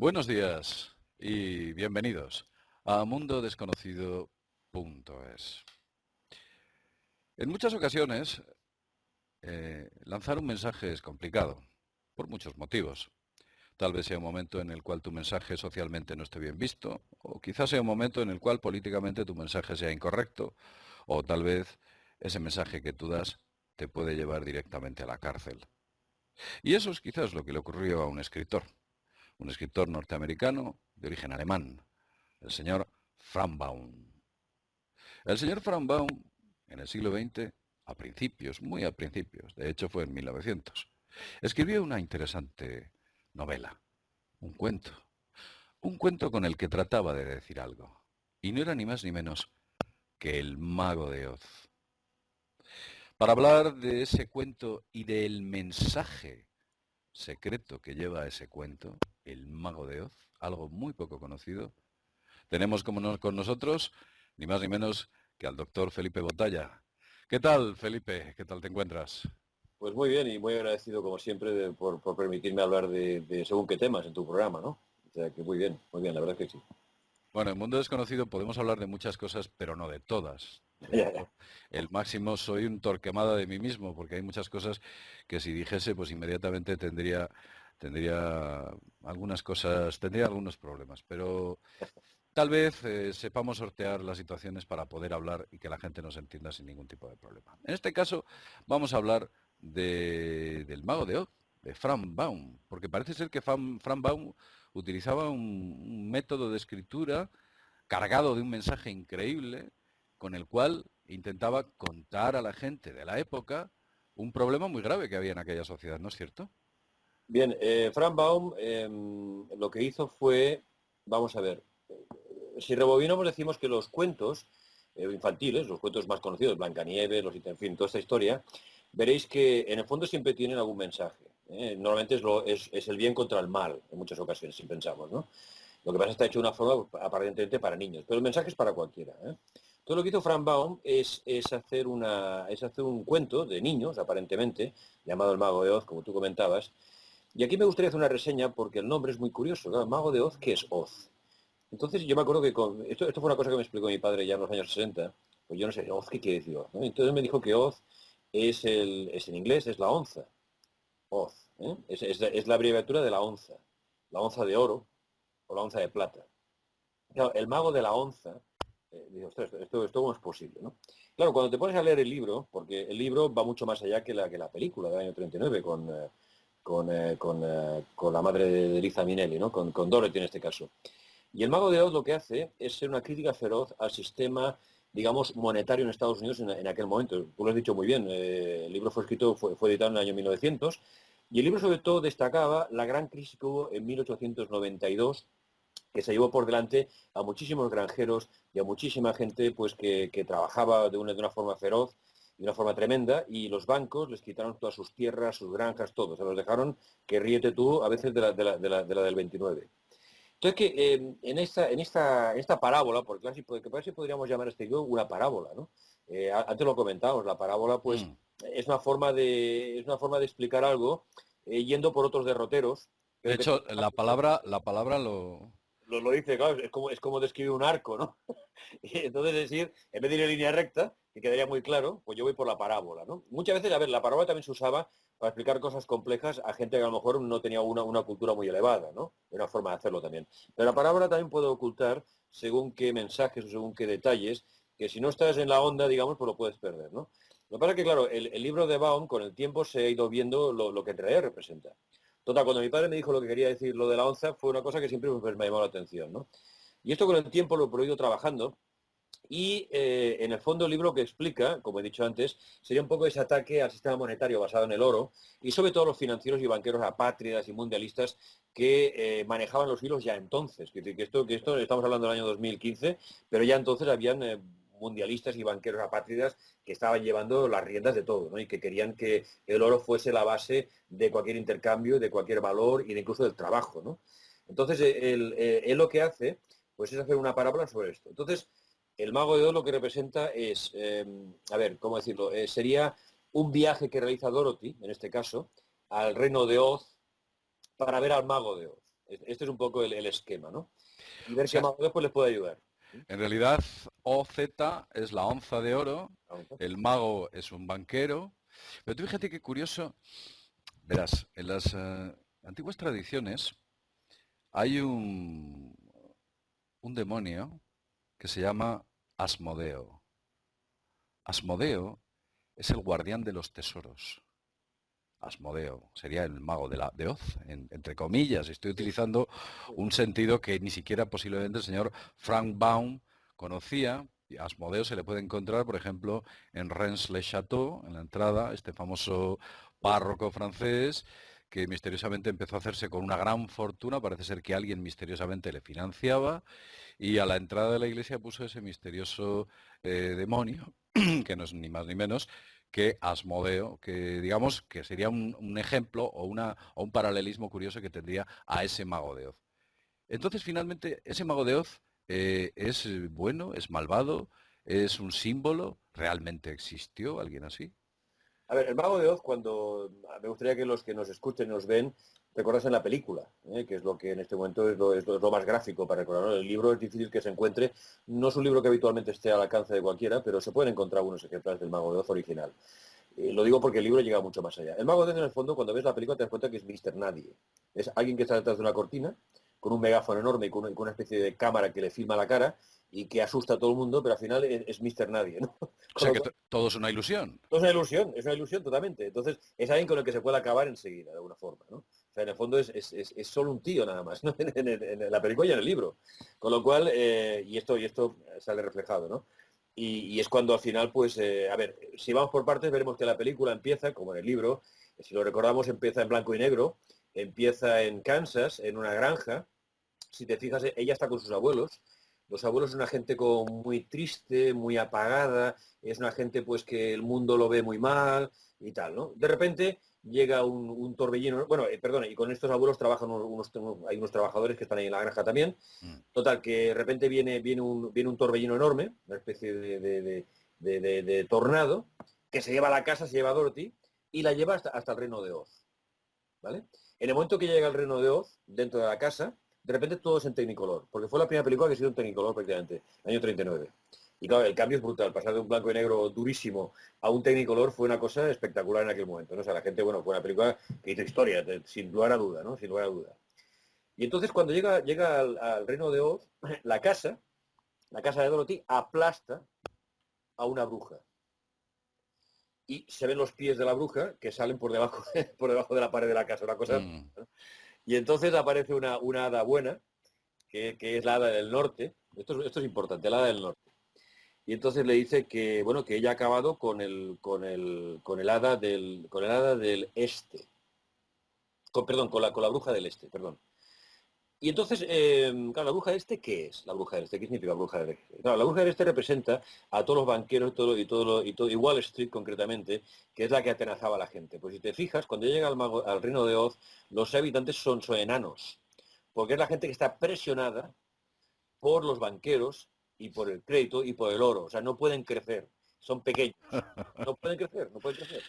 Buenos días y bienvenidos a mundodesconocido.es. En muchas ocasiones, lanzar un mensaje es complicado, por muchos motivos. Tal vez sea un momento en el cual tu mensaje socialmente no esté bien visto, o quizás sea un momento en el cual políticamente tu mensaje sea incorrecto, o tal vez ese mensaje que tú das te puede llevar directamente a la cárcel. Y eso es quizás lo que le ocurrió a un escritor norteamericano de origen alemán, el señor Frank Baum. El señor Frank Baum, en el siglo XX, a principios, muy a principios, de hecho fue en 1900, escribió una interesante novela, un cuento, un cuento con el que trataba de decir algo. Y no era ni más ni menos que El Mago de Oz. Para hablar de ese cuento y del mensaje secreto que lleva ese cuento, El Mago de Oz, algo muy poco conocido, tenemos con nosotros ni más ni menos que al doctor Felipe Botalla. ¿Qué tal, Felipe? ¿Qué tal te encuentras? Pues muy bien y muy agradecido como siempre por permitirme hablar de según qué temas en tu programa, ¿no? O sea que muy bien, la verdad es que sí. Bueno, en Mundo Desconocido podemos hablar de muchas cosas, pero no de todas. De Ya, ya. hecho, el máximo soy un torquemada de mí mismo, porque hay muchas cosas que si dijese, pues inmediatamente tendría algunas cosas, tendría algunos problemas. Pero tal vez sepamos sortear las situaciones para poder hablar y que la gente nos entienda sin ningún tipo de problema. En este caso, vamos a hablar del Mago de Oz, de Frank Baum, porque parece ser que Frank Baum utilizaba un método de escritura cargado de un mensaje increíble con el cual intentaba contar a la gente de la época un problema muy grave que había en aquella sociedad, ¿no es cierto? Bien, Frank Baum lo que hizo fue, vamos a ver, si rebobinamos decimos que los cuentos infantiles, los cuentos más conocidos, Blancanieves, en fin, toda esta historia, veréis que en el fondo siempre tienen algún mensaje. Normalmente es el bien contra el mal, en muchas ocasiones, si pensamos, ¿no? Lo que pasa es que está hecho de una forma aparentemente para niños, pero el mensaje es para cualquiera. Todo lo que hizo Frank Baum es hacer un cuento de niños, aparentemente, llamado El Mago de Oz, como tú comentabas. Y aquí me gustaría hacer una reseña porque el nombre es muy curioso. Claro, el Mago de Oz, ¿qué es Oz? Entonces yo me acuerdo que esto fue una cosa que me explicó mi padre ya en los años 60. Pues yo no sé, Oz, ¿qué quiere decir Oz? ¿no? Entonces me dijo que Oz es en inglés, es la onza. Oz. Es la abreviatura de la onza de oro o la onza de plata. Claro, el mago de la onza, digo, ostras, esto cómo es posible, ¿no? Claro, cuando te pones a leer el libro, porque el libro va mucho más allá que la película del año 39 con la madre de Liza Minnelli, ¿no? Con Dorothy en este caso. Y el Mago de Oz lo que hace es ser una crítica feroz al sistema, digamos, monetario en Estados Unidos en aquel momento. Tú lo has dicho muy bien, el libro fue editado en el año 1900, y el libro sobre todo destacaba la gran crisis que hubo en 1892, que se llevó por delante a muchísimos granjeros y a muchísima gente pues que trabajaba de una forma feroz, de una forma tremenda, y los bancos les quitaron todas sus tierras, sus granjas, todo. Se los dejaron, que ríete tú, a veces de la del 29. Entonces, que en esta parábola, porque casi podríamos llamar este libro una parábola, ¿no? Antes lo comentábamos, la parábola, pues, Mm. es una forma de explicar algo yendo por otros derroteros, De pero que hecho, la palabra lo dice, claro, es como describir un arco, ¿no? Y entonces decir, en vez de ir en línea recta, que quedaría muy claro, pues yo voy por la parábola, ¿no? Muchas veces, a ver, la parábola también se usaba para explicar cosas complejas a gente que a lo mejor no tenía una cultura muy elevada, ¿no? Era una forma de hacerlo también. Pero la parábola también puede ocultar según qué mensajes o según qué detalles, que si no estás en la onda, digamos, pues lo puedes perder, ¿no? Lo que pasa es que, claro, el libro de Baum, con el tiempo se ha ido viendo lo que en realidad representa. Total, cuando mi padre me dijo lo que quería decir lo de la onza, fue una cosa que siempre pues, me llamó la atención, ¿no? Y esto con el tiempo lo he ido trabajando y en el fondo el libro que explica, como he dicho antes, sería un poco ese ataque al sistema monetario basado en el oro y sobre todo los financieros y banqueros apátridas y mundialistas que manejaban los hilos ya entonces. Que esto estamos hablando del año 2015, pero ya entonces habían mundialistas y banqueros apátridas que estaban llevando las riendas de todo, ¿no? Y que querían que el oro fuese la base de cualquier intercambio, de cualquier valor y de incluso del trabajo, ¿no? Entonces, él lo que hace, pues es hacer una parábola sobre esto. Entonces, el Mago de Oz lo que representa es, a ver, ¿cómo decirlo? Sería un viaje que realiza Dorothy, en este caso, al reino de Oz para ver al Mago de Oz. Este es un poco el esquema, ¿no? Y O ver qué sea, mago de Oz pues les puede ayudar. en realidad OZ es la onza de oro, Vamos, ¿no? el mago es un banquero, pero tú fíjate qué curioso, verás, en las antiguas tradiciones hay un demonio que se llama Asmodeo. Asmodeo es el guardián de los tesoros. Asmodeo sería el mago de Oz, entre comillas. Estoy Sí, utilizando sí, un sentido que ni siquiera posiblemente el señor Frank Baum conocía. Y a Asmodeo se le puede encontrar, por ejemplo, en Reims-le-Château, en la entrada, este famoso sí. párroco francés que misteriosamente empezó a hacerse con una gran fortuna. Parece ser que alguien misteriosamente le financiaba y a la entrada de la iglesia puso ese misterioso demonio, que no es ni más ni menos que Asmodeo, que digamos que sería un ejemplo o un paralelismo curioso que tendría a ese mago de Oz. Entonces, finalmente, ese mago de Oz es bueno, es malvado, es un símbolo, ¿realmente existió alguien así? A ver, el Mago de Oz, cuando me gustaría que los que nos escuchen, nos ven, recordasen la película, que es lo que en este momento es lo más gráfico para recordar, ¿no? El libro es difícil que se encuentre, no es un libro que habitualmente esté al alcance de cualquiera, pero se pueden encontrar algunos ejemplares del Mago de Oz original. Lo digo porque el libro llega mucho más allá. El Mago de Oz, en el fondo, cuando ves la película te das cuenta que es Mr. Nadie. Es alguien que está detrás de una cortina, con un megáfono enorme y con una especie de cámara que le filma la cara y que asusta a todo el mundo, pero al final es Mr. Nadie, ¿no? O Con sea lo que cual, todo es una ilusión. es una ilusión totalmente. Entonces, es alguien con el que se puede acabar enseguida, de alguna forma, ¿no? O sea, en el fondo es solo un tío nada más, ¿no? En la película y en el libro. Con lo cual, y esto sale reflejado, ¿no? Y es cuando al final, pues, a ver, si vamos por partes, veremos que la película empieza, como en el libro, si lo recordamos, empieza en blanco y negro, empieza en Kansas, en una granja. Si te fijas, ella está con sus abuelos. Los abuelos son una gente muy triste, muy apagada, es una gente pues que el mundo lo ve muy mal y tal, ¿no? De repente llega un torbellino, bueno, perdona, y con estos abuelos trabajan hay unos trabajadores que están ahí en la granja también. Mm. Total, que de repente viene un torbellino enorme, una especie de tornado, que se lleva a la casa, se lleva a Dorothy y la lleva hasta el reino de Oz, ¿vale? En el momento que llega el reino de Oz, dentro de la casa, de repente todo es en Technicolor, porque fue la primera película que ha sido en Technicolor prácticamente, año 39. Y claro, el cambio es brutal, pasar de un blanco y negro durísimo a un Technicolor fue una cosa espectacular en aquel momento, ¿no? O sea, la gente, bueno, fue una película que hizo historia, sin lugar a duda, ¿no? Sin lugar a duda. Y entonces cuando llega al reino de Oz, la casa de Dorothy aplasta a una bruja. Y se ven los pies de la bruja que salen por debajo, por debajo de la pared de la casa, una cosa. Mm. Y entonces aparece una hada buena, que es la hada del norte. Esto es importante, la hada del norte. Y entonces le dice que, bueno, que ella ha acabado con el hada del este. Perdón, con la bruja del este, perdón. Y entonces, claro, la bruja del este, ¿qué es la bruja del este? ¿Qué significa bruja del este? Claro, la bruja del este representa a todos los banqueros y Wall Street concretamente, que es la que atenazaba a la gente. Pues si te fijas, cuando llega al reino de Oz, los habitantes son enanos, porque es la gente que está presionada por los banqueros y por el crédito y por el oro. O sea, no pueden crecer, son pequeños. No pueden crecer, no pueden crecer.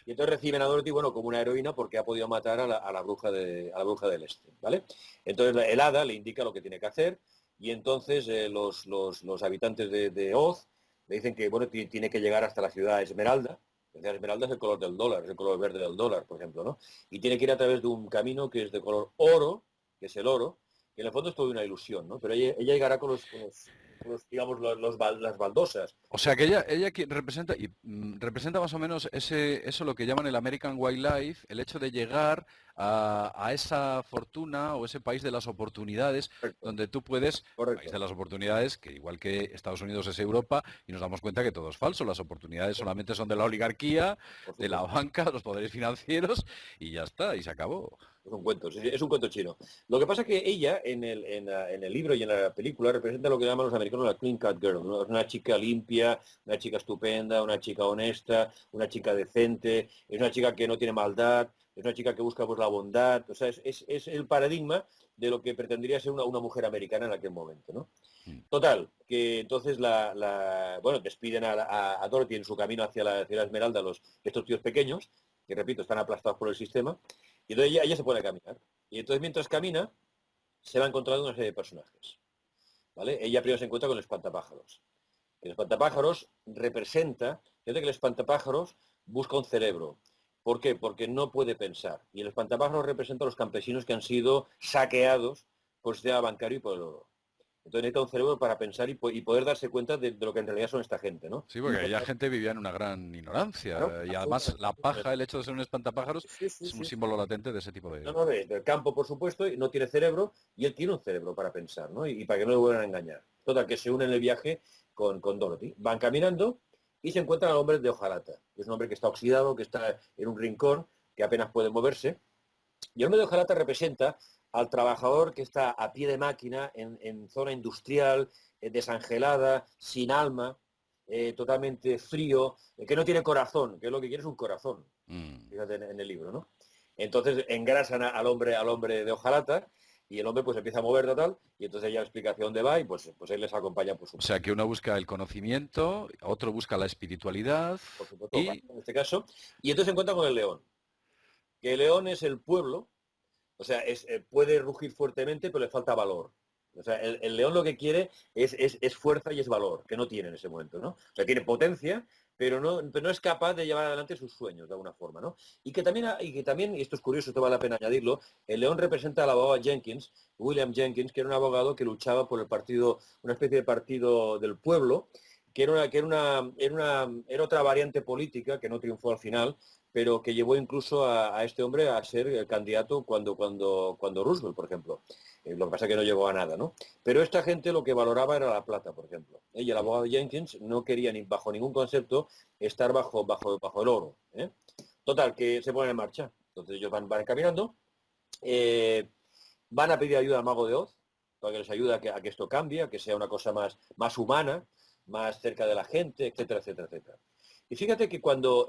Y entonces reciben a Dorothy, bueno, como una heroína porque ha podido matar a la bruja del este, ¿vale? Entonces el hada le indica lo que tiene que hacer y entonces los habitantes de Oz le dicen que, bueno, tiene que llegar hasta la ciudad Esmeralda. La ciudad Esmeralda es el color del dólar, es el color verde del dólar, por ejemplo, ¿no? Y tiene que ir a través de un camino que es de color oro, que es el oro, que en el fondo es toda una ilusión, ¿no? Pero ella llegará digamos, las baldosas. O sea que ella representa, representa más o menos eso lo que llaman el American Wildlife, el hecho de llegar a esa fortuna o ese país de las oportunidades, Correcto, donde tú puedes, país de correcto. las oportunidades, que igual que Estados Unidos es Europa, y nos damos cuenta que todo es falso, las oportunidades solamente son de la oligarquía, Por de la supuesto. banca, de los poderes financieros, y ya está, y se acabó. Es un cuento, sí, sí, es un cuento chino. Lo que pasa es que ella, en el libro y en la película, representa lo que llaman los americanos la clean cut girl, ¿no? Es una chica limpia, una chica estupenda, una chica honesta, una chica decente, es una chica que no tiene maldad, es una chica que busca pues la bondad, o sea, es el paradigma de lo que pretendería ser una mujer americana en aquel momento, ¿no? Mm. Total, que entonces bueno, despiden a Dorothy en su camino hacia la Esmeralda, estos tíos pequeños, que repito, están aplastados por el sistema, y entonces ella se pone a caminar. Y entonces mientras camina, se va encontrando una serie de personajes, ¿vale? Ella primero se encuentra con el espantapájaros. El espantapájaros representa, fíjate que el espantapájaros busca un cerebro. ¿Por qué? Porque no puede pensar. Y el espantapájaros representa a los campesinos que han sido saqueados por el sistema bancario y por el oro. Entonces necesita un cerebro para pensar y poder darse cuenta de lo que en realidad son esta gente, ¿no? Sí, Y porque aquella gente vivía en una gran claro, ignorancia y además la absolutamente. paja, el hecho de ser un espantapájaros, Sí, sí, es un sí. símbolo latente de ese tipo No, de... no, del campo, por supuesto, y no tiene cerebro, y él tiene un cerebro para pensar, ¿no? Y para que no le vuelvan a engañar. Total, que se une en el viaje con Dorothy. Van caminando y se encuentran al hombre de hojalata, que es un hombre que está oxidado, que está en un rincón, que apenas puede moverse. Y el hombre de hojalata representa al trabajador que está a pie de máquina, en zona industrial, desangelada, sin alma, totalmente frío, que no tiene corazón, que es lo que quiere es un corazón, Mm. fíjate en el libro, ¿no? Entonces engrasan al hombre de hojalata y el hombre pues empieza a mover total y entonces ella explica hacia dónde va y pues él les acompaña por O sea, supuesto. que uno busca el conocimiento, otro busca la espiritualidad Por supuesto, y... en este caso, y entonces se encuentra con el león, que el león es el pueblo, o sea, puede rugir fuertemente, pero le falta valor. O sea, el león lo que quiere es fuerza y es valor, que no tiene en ese momento, ¿no? O sea, tiene potencia, pero no es capaz de llevar adelante sus sueños de alguna forma, ¿no? Y esto es curioso, esto vale la pena añadirlo, el león representa al abogado Jenkins, William Jenkins, que era un abogado que luchaba por el partido, una especie de partido del pueblo, era otra variante política que no triunfó al final, pero que llevó incluso a este hombre a ser el candidato cuando Roosevelt, por ejemplo. Lo que pasa es que no llegó a nada, ¿no? Pero esta gente lo que valoraba era la plata, por ejemplo. Y el abogado Jenkins no quería ni bajo ningún concepto estar bajo el oro, ¿eh? Total, que se ponen en marcha. Entonces ellos van caminando, eh, van a pedir ayuda al mago de Oz para que les ayude a que esto cambie, a que sea una cosa más humana, más cerca de la gente, etcétera, etcétera, etcétera. Y fíjate que cuando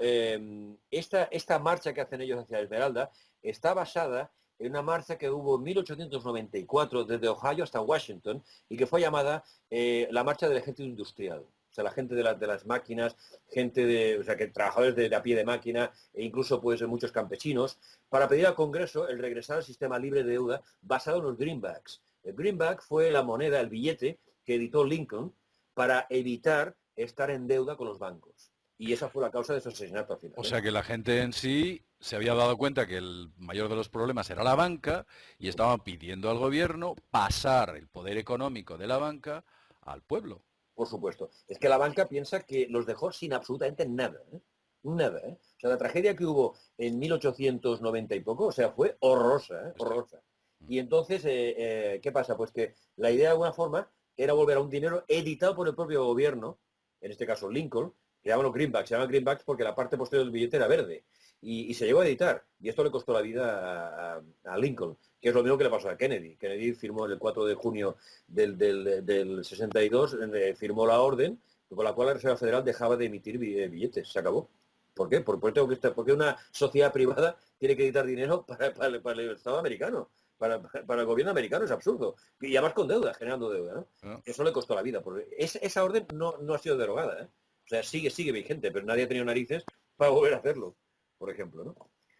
esta marcha que hacen ellos hacia Esmeralda está basada en una marcha que hubo en 1894 desde Ohio hasta Washington y que fue llamada la Marcha del Ejército Industrial. O sea, la gente de las máquinas, o sea, que trabajadores de a pie de máquina e incluso puede ser muchos campesinos, para pedir al Congreso el regresar al sistema libre de deuda basado en los greenbacks. El greenback fue la moneda, el billete que editó Lincoln para evitar estar en deuda con los bancos. Y esa fue la causa de su asesinato al final, O ¿eh? sea, que la gente en sí se había dado cuenta que el mayor de los problemas era la banca y estaban pidiendo al gobierno pasar el poder económico de la banca al pueblo. Por supuesto. Es que la banca piensa que los dejó sin absolutamente nada, ¿eh? Nada, ¿eh? O sea, la tragedia que hubo en 1890 y poco, o sea, fue horrorosa, ¿eh? Esto- Horrorosa. Y entonces, ¿qué pasa? Pues que la idea de alguna forma era volver a un dinero editado por el propio gobierno, en este caso Lincoln, que llaman los greenbacks, se llaman greenbacks porque la parte posterior del billete era verde. Y se llegó a editar, y esto le costó la vida a Lincoln, que es lo mismo que le pasó a Kennedy. Kennedy firmó el 4 de junio del 62, firmó la orden con la cual la Reserva Federal dejaba de emitir billetes. Se acabó. ¿Por qué? Porque una sociedad privada tiene que editar dinero para el Estado americano, para el gobierno americano. Es absurdo. Y además con deuda, generando deuda, ¿no? ¿No? Eso le costó la vida. Porque esa orden no ha sido derogada, ¿eh? O sea, sigue vigente, pero nadie ha tenido narices para volver a hacerlo, por ejemplo, ¿no?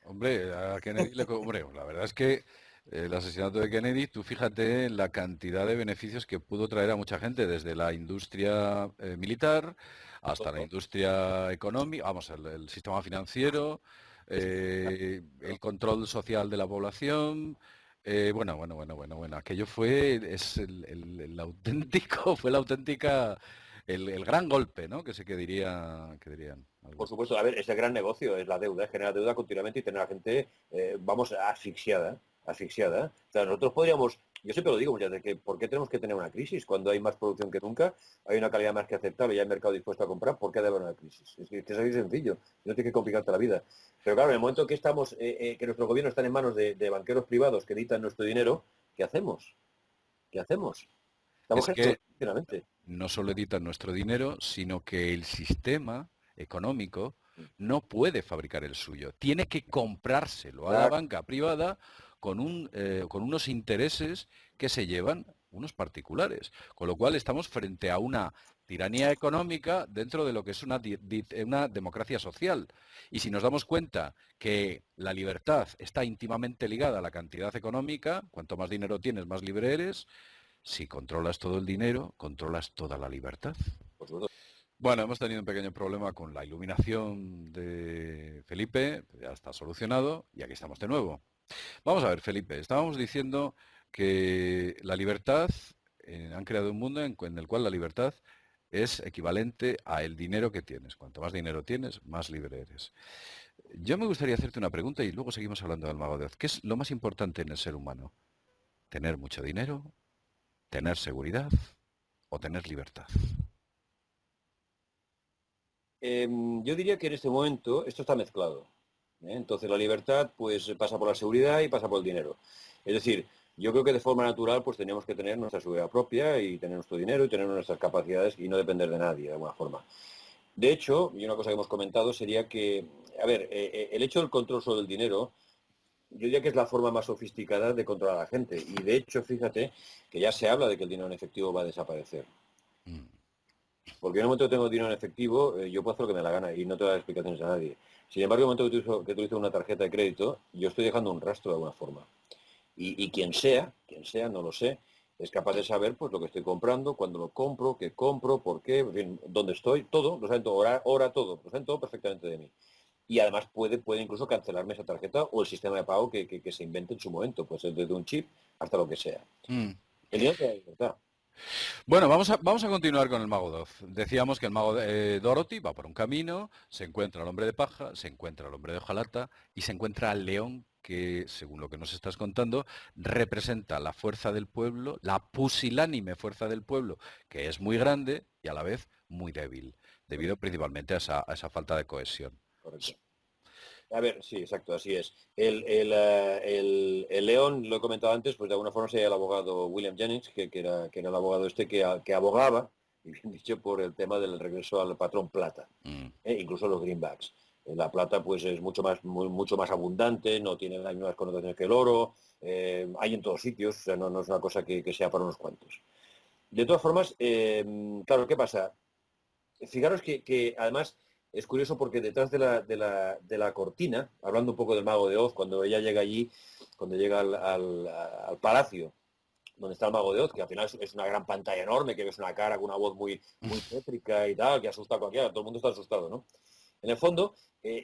Hombre, a Kennedy Hombre, la verdad es que el asesinato de Kennedy, tú fíjate en la cantidad de beneficios que pudo traer a mucha gente, desde la industria militar hasta la Todo. industria económica, vamos, el sistema financiero, el control social de la población. Bueno. Aquello el auténtico, fue la auténtica, el gran golpe, ¿no? Que dirían Por algunos. supuesto, a ver, ese gran negocio es la deuda, es generar deuda continuamente y tener a la gente, vamos, asfixiada, asfixiada. O sea, nosotros podríamos, yo siempre lo digo muchas veces, que ¿por qué tenemos que tener una crisis? Cuando hay más producción que nunca, hay una calidad más que aceptable y hay mercado dispuesto a comprar, ¿por qué debe haber una crisis? Es así sencillo, no tiene que complicarte la vida. Pero claro, en el momento que que nuestros gobiernos están en manos de banqueros privados que editan nuestro dinero, ¿qué hacemos? ¿Qué hacemos? Estamos Es generando que continuamente. no solo editan nuestro dinero, sino que el sistema económico no puede fabricar el suyo. Tiene que comprárselo a la Exacto. banca privada con unos intereses que se llevan unos particulares. Con lo cual estamos frente a una tiranía económica dentro de lo que es una democracia social. Y si nos damos cuenta que la libertad está íntimamente ligada a la cantidad económica, cuanto más dinero tienes, más libre eres. Si controlas todo el dinero, controlas toda la libertad. Por supuesto. Bueno, hemos tenido un pequeño problema con la iluminación de Felipe, ya está solucionado y aquí estamos de nuevo. Vamos a ver, Felipe, estábamos diciendo que la libertad, han creado un mundo en el cual la libertad es equivalente a el dinero que tienes. Cuanto más dinero tienes, más libre eres. Yo me gustaría hacerte una pregunta y luego seguimos hablando del Mago de Oz. ¿Qué es lo más importante en el ser humano? ¿Tener mucho dinero, tener seguridad o tener libertad? Yo diría que en este momento esto está mezclado. Entonces la libertad pues pasa por la seguridad y pasa por el dinero. Es decir, yo creo que de forma natural pues tenemos que tener nuestra seguridad propia y tener nuestro dinero y tener nuestras capacidades y no depender de nadie de alguna forma. De hecho, y una cosa que hemos comentado sería que, a ver, el hecho del control sobre el dinero, yo diría que es la forma más sofisticada de controlar a la gente. Y de hecho, fíjate que ya se habla de que el dinero en efectivo va a desaparecer. Mm. Porque en el momento que tengo dinero en efectivo, yo puedo hacer lo que me da la gana y no te doy explicaciones a nadie. Sin embargo, en el momento que utilizo una tarjeta de crédito, yo estoy dejando un rastro de alguna forma. Y quien sea, no lo sé, es capaz de saber pues lo que estoy comprando, cuándo lo compro, qué compro, por qué, en fin, dónde estoy, todo, lo saben todo, hora todo, lo saben todo perfectamente de mí. Y además puede incluso cancelarme esa tarjeta o el sistema de pago que se invente en su momento, pues desde un chip hasta lo que sea. Mm. El dinero te da libertad. Bueno, vamos a continuar con el Mago de Oz. Decíamos que el Mago Dorothy va por un camino, se encuentra al hombre de paja, se encuentra al hombre de hojalata y se encuentra al león que, según lo que nos estás contando, representa la fuerza del pueblo, la pusilánime fuerza del pueblo, que es muy grande y a la vez muy débil, debido principalmente a esa falta de cohesión. Correcto. A ver, sí, exacto, así es. El león, lo he comentado antes, pues de alguna forma sería el abogado William Jennings, que era el abogado este que abogaba, y bien dicho, por el tema del regreso al patrón plata, Mm. incluso los greenbacks. La plata pues es mucho más abundante, no tiene las mismas connotaciones que el oro, hay en todos sitios, o sea, no es una cosa que sea para unos cuantos. De todas formas, claro, ¿qué pasa? Fijaros que además es curioso porque detrás de la cortina, hablando un poco del Mago de Oz, cuando ella llega allí, cuando llega al palacio donde está el Mago de Oz, que al final es una gran pantalla enorme, que ves una cara con una voz muy tétrica y tal, que asusta a cualquiera, todo el mundo está asustado, ¿no? En el fondo,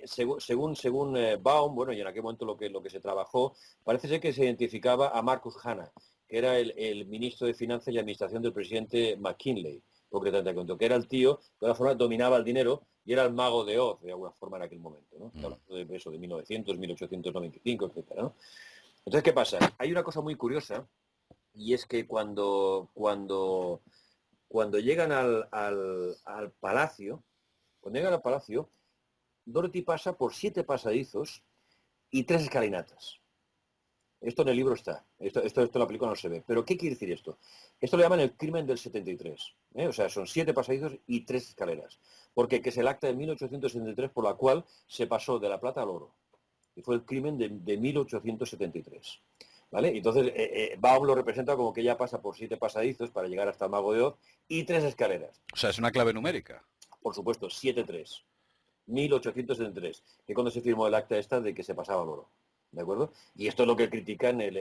según Baum, bueno, y en aquel momento lo que se trabajó, parece ser que se identificaba a Marcus Hanna, que era el ministro de Finanzas y Administración del presidente McKinley, concretamente, que era el tío que de alguna forma dominaba el dinero y era el mago de Oz, de alguna forma en aquel momento, ¿no? Mm. Hablando de eso, de 1900, 1895, etcétera, ¿no? Entonces, ¿qué pasa? Hay una cosa muy curiosa y es que cuando llegan al palacio, Dorothy pasa por 7 pasadizos y 3 escalinatas. Esto en el libro está. Esto en la película no se ve. Pero ¿qué quiere decir esto? Esto lo llaman el crimen del 73. O sea, son 7 pasadizos y 3 escaleras. Porque que es el acta de 1873 por la cual se pasó de la plata al oro. Y fue el crimen de 1873. ¿Vale? Entonces, Baum lo representa como que ella pasa por 7 pasadizos para llegar hasta el Mago de Oz y 3 escaleras. O sea, es una clave numérica. Por supuesto, 7-3. 1873, que cuando se firmó el acta esta de que se pasaba el oro. ¿De acuerdo? Y esto es lo que critica en el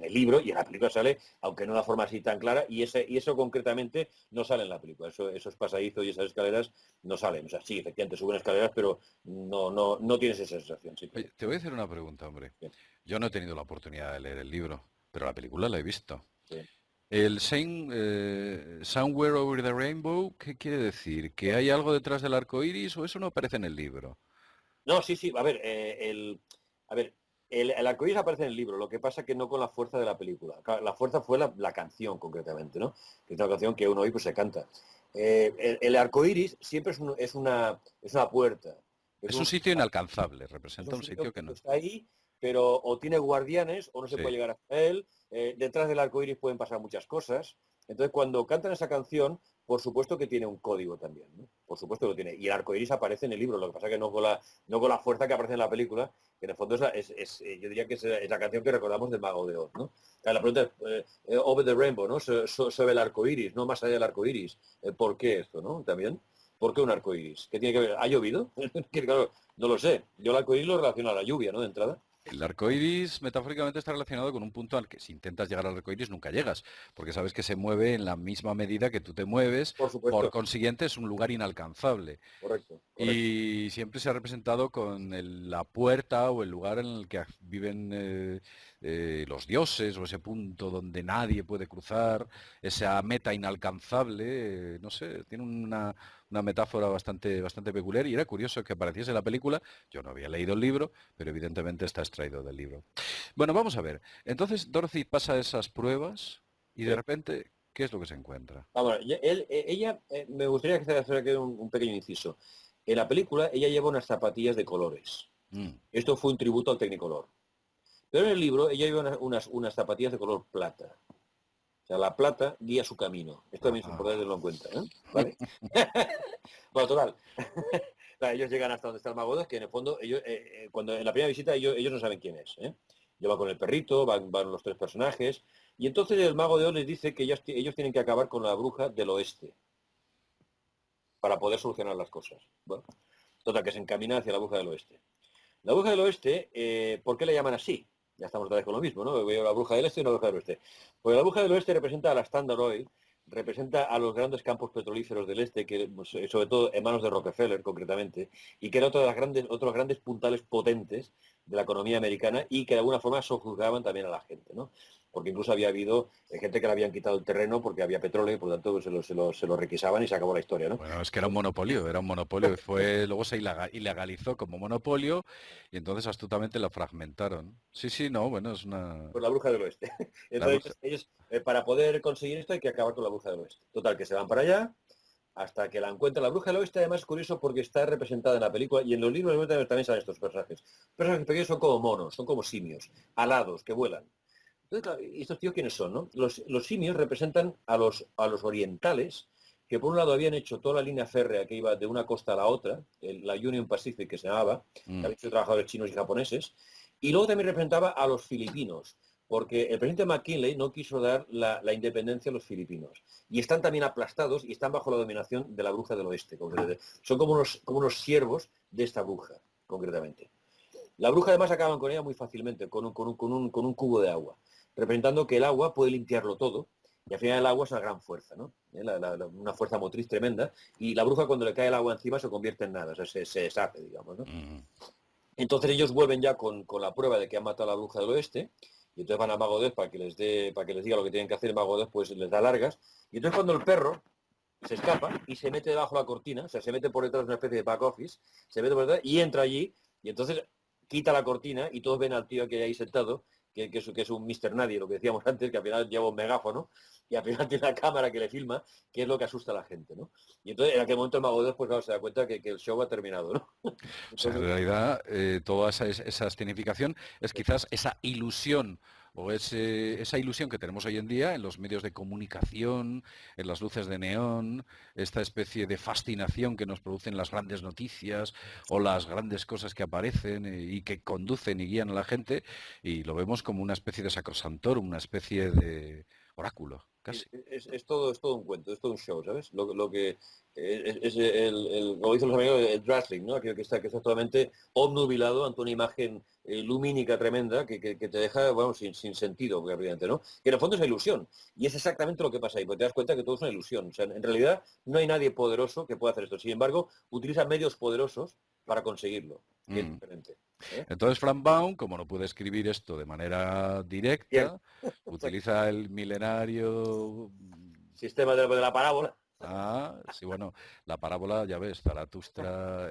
libro, y en la película sale, aunque no de una forma así tan clara, y eso concretamente no sale en la película. Esos pasadizos y esas escaleras no salen. O sea, sí, efectivamente suben escaleras, pero no tienes esa sensación. Sí, Oye, te voy a hacer una pregunta, hombre. bien, Yo no he tenido la oportunidad de leer el libro, pero la película la he visto. bien. El Somewhere Over the Rainbow, ¿qué quiere decir? ¿Que hay algo detrás del arco iris o eso no aparece en el libro? No, sí, sí, a ver, el arcoíris aparece en el libro, lo que pasa que no con la fuerza de la película. Claro, la fuerza fue la canción, concretamente, ¿no? Que es una canción que uno hoy pues se canta. El arcoíris siempre es una puerta. Es Es un un, sitio inalcanzable, es un representa un sitio sitio que que no. está ahí, pero o tiene guardianes o no se Sí. puede llegar hasta él. Detrás del arco iris pueden pasar muchas cosas. Entonces, cuando cantan esa canción, por supuesto que tiene un código también, ¿no? Por supuesto que lo tiene. Y el arco iris aparece en el libro, lo que pasa que no con la fuerza que aparece en la película, que en el fondo yo diría que es la canción que recordamos del Mago de Oz, ¿no? La pregunta es, Over the Rainbow, ¿no? Sobre el arco iris, no más allá del arco iris. ¿Por qué esto, no? También. ¿Por qué un arco iris? ¿Qué tiene que ver? ¿Ha llovido? Que, claro, no lo sé. Yo el arco iris lo relaciono a la lluvia, ¿no? De entrada. El arco iris metafóricamente está relacionado con un punto al que si intentas llegar al arco iris nunca llegas, porque sabes que se mueve en la misma medida que tú te mueves, Por por supuesto. consiguiente es un lugar inalcanzable. Correcto, correcto. Y siempre se ha representado con la puerta o el lugar en el que viven los dioses o ese punto donde nadie puede cruzar, esa meta inalcanzable, no sé, tiene una metáfora bastante peculiar y era curioso que apareciese en la película. Yo no había leído el libro, pero evidentemente está extraído del libro. Bueno, vamos a ver. Entonces Dorothy pasa esas pruebas y de Sí. repente, ¿qué es lo que se encuentra? Vamos, ella, me gustaría que se haga aquí un pequeño inciso. En la película ella lleva unas zapatillas de colores. Mm, Esto fue un tributo al Technicolor. Pero en el libro ella lleva unas zapatillas de color plata. O sea, la plata guía su camino. Esto también es ajá. importante tenerlo en cuenta, ¿eh? ¿Vale? Bueno, total. Claro, ellos llegan hasta donde está el Mago de Oz, que en el fondo, ellos, cuando en la primera visita ellos no saben quién es. ¿Eh? Lleva con el perrito, van los tres personajes, y entonces el Mago de Oz les dice que ellos tienen que acabar con la bruja del oeste para poder solucionar las cosas. Bueno, total, que se encamina hacia la bruja del oeste. La bruja del oeste, ¿por qué le llaman así? Ya estamos otra vez con lo mismo, ¿no? Veo la bruja del este y la bruja del oeste. Pues la bruja del oeste representa a la Standard Oil, representa a los grandes campos petrolíferos del este, que pues, sobre todo en manos de Rockefeller concretamente, y que era otros grandes puntales potentes de la economía americana y que de alguna forma sojuzgaban también a la gente, ¿no? Porque incluso había habido gente que le habían quitado el terreno porque había petróleo y por lo tanto pues, se lo requisaban y se acabó la historia, ¿no? Bueno, es que era un monopolio y luego se ilegalizó como monopolio y entonces astutamente lo fragmentaron. Sí, sí, no, bueno, es una... Por la bruja del oeste. La bruja... Entonces para poder conseguir esto hay que acabar con la bruja del oeste. Total, que se van para allá hasta que la encuentra. La bruja del oeste además es curioso porque está representada en la película y en los libros también salen estos personajes. Personajes pequeños son como monos, son como simios, alados, que vuelan. Entonces, claro, ¿y estos tíos quiénes son? ¿No? Los simios representan a los orientales, que por un lado habían hecho toda la línea férrea que iba de una costa a la otra, la Union Pacific que se llamaba, que Mm. habían sido trabajadores chinos y japoneses, y luego también representaba a los filipinos, porque el presidente McKinley no quiso dar la independencia a los filipinos. Y están también aplastados y están bajo la dominación de la bruja del oeste. Son como unos siervos de esta bruja, concretamente. La bruja además acaban con ella muy fácilmente, con un cubo de agua, representando que el agua puede limpiarlo todo, y al final el agua es una gran fuerza, ¿no? Una fuerza motriz tremenda, y la bruja cuando le cae el agua encima se convierte en nada, o sea, se deshace, digamos, ¿no? Mm. Entonces ellos vuelven ya con la prueba de que han matado a la bruja del oeste, y entonces van a Mago de Oz para que les diga lo que tienen que hacer. El Mago de Oz pues les da largas, y entonces cuando el perro se escapa y se mete debajo de la cortina, o sea, se mete por detrás de una especie de back office, se mete por detrás y entra allí, y entonces quita la cortina y todos ven al tío que hay ahí sentado, que es un Mr. Nadie, lo que decíamos antes, que al final lleva un megáfono y al final tiene una cámara que le filma, que es lo que asusta a la gente, ¿no? Y entonces en aquel momento el Mago de Oz, pues claro, se da cuenta que el show ha terminado, ¿no? O sea, en Entonces, realidad, toda esa escenificación es quizás esa ilusión o esa ilusión que tenemos hoy en día en los medios de comunicación, en las luces de neón, esta especie de fascinación que nos producen las grandes noticias o las grandes cosas que aparecen y que conducen y guían a la gente, y lo vemos como una especie de sacrosantorum, una especie de oráculo, casi. es todo un cuento, es todo un show, ¿sabes? Lo que es como dicen los amigos, el dazzling, ¿no? Aquello que está totalmente obnubilado ante una imagen lumínica tremenda que te deja, bueno, sin sentido, obviamente, ¿no? Que en el fondo es una ilusión. Y es exactamente lo que pasa ahí, porque te das cuenta que todo es una ilusión. O sea, en realidad no hay nadie poderoso que pueda hacer esto. Sin embargo, utiliza medios poderosos para conseguirlo, que es Mm. diferente. ¿Eh? Entonces Frank Baum, como no puede escribir esto de manera Bien, directa, utiliza el milenario... sistema de la parábola. Ah, sí, bueno, la parábola, ya ves, Zaratustra,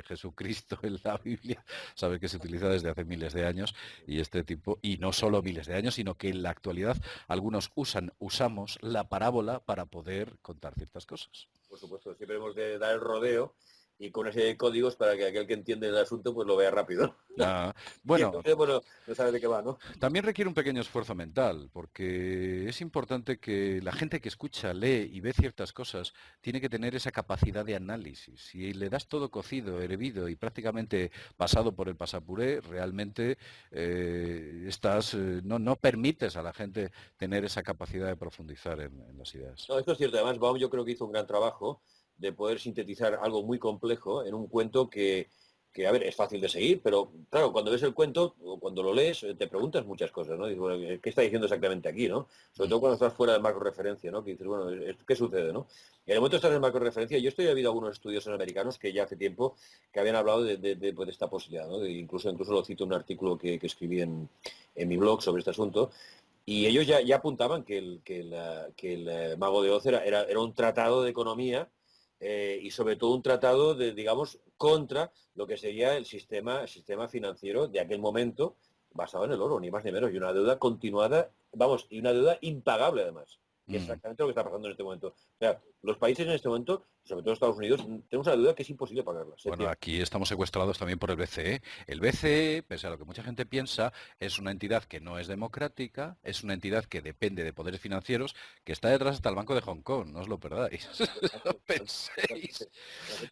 Jesucristo en la Biblia, sabes que se utiliza desde hace miles de años y este tipo, y no solo miles de años, sino que en la actualidad algunos usamos la parábola para poder contar ciertas cosas. Por supuesto, siempre hemos de dar el rodeo y con una serie de códigos para que aquel que entiende el asunto pues lo vea rápido. Ah, Y bueno, entonces, bueno, no sabe de qué va, ¿no? también requiere un pequeño esfuerzo mental, porque es importante que la gente que escucha, lee y ve ciertas cosas tiene que tener esa capacidad de análisis. Si le das todo cocido, hervido y prácticamente pasado por el pasapuré, realmente no permites a la gente tener esa capacidad de profundizar en las ideas. No, esto es cierto. Además, Baum yo creo que hizo un gran trabajo de poder sintetizar algo muy complejo en un cuento que, a ver, es fácil de seguir, pero claro, cuando ves el cuento o cuando lo lees, te preguntas muchas cosas, ¿no? Dices, bueno, ¿qué está diciendo exactamente aquí, no? Sobre todo cuando estás fuera del marco de referencia, ¿no? Que dices, bueno, ¿qué sucede, no? Y en el momento de estar en el marco de referencia, yo estoy habido algunos estudiosos americanos que ya hace tiempo que habían hablado pues, de esta posibilidad, ¿no? Incluso lo cito en un artículo que escribí en mi blog sobre este asunto. Y ellos ya apuntaban que el Mago de Oz era un tratado de economía y sobre todo un tratado de, digamos, contra lo que sería el sistema financiero de aquel momento basado en el oro, ni más ni menos, y una deuda continuada, vamos, y una deuda impagable además, que es Mm. exactamente lo que está pasando en este momento. O sea, los países en este momento, sobre todo Estados Unidos, tenemos una deuda que es imposible pagarla. Bueno, aquí estamos secuestrados también por el BCE. El BCE, pese a lo que mucha gente piensa, es una entidad que no es democrática, es una entidad que depende de poderes financieros, que está detrás hasta el Banco de Hong Kong, no os lo perdáis. No penséis,